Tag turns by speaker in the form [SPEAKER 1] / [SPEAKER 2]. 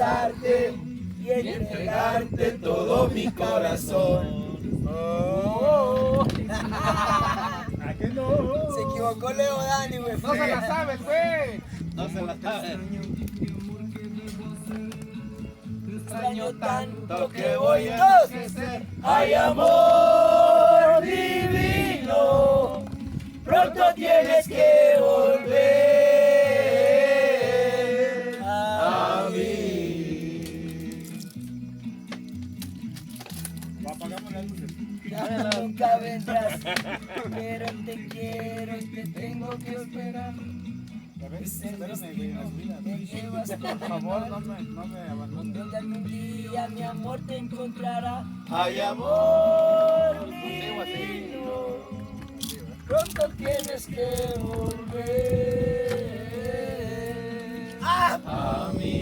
[SPEAKER 1] besarte y entregarte todo mi corazón.
[SPEAKER 2] Oh.
[SPEAKER 3] ¿A qué no?
[SPEAKER 1] Se equivocó Leo Dani, güey.
[SPEAKER 2] No se la sabes, güey.
[SPEAKER 3] No se la sabe.
[SPEAKER 1] Extraño tanto que voy a enloquecer. Hay amor divino, pronto tienes que volver a mí.
[SPEAKER 3] Apagamos las luces.
[SPEAKER 1] Ya nunca vendrás, pero te quiero y te tengo que esperar.
[SPEAKER 3] Espérame, güey, la subida.
[SPEAKER 1] Me llevas
[SPEAKER 3] Por favor, no me abandones.
[SPEAKER 1] donde algún día mi amor te encontrará. Hay amor divino, pronto tienes que volver a mí.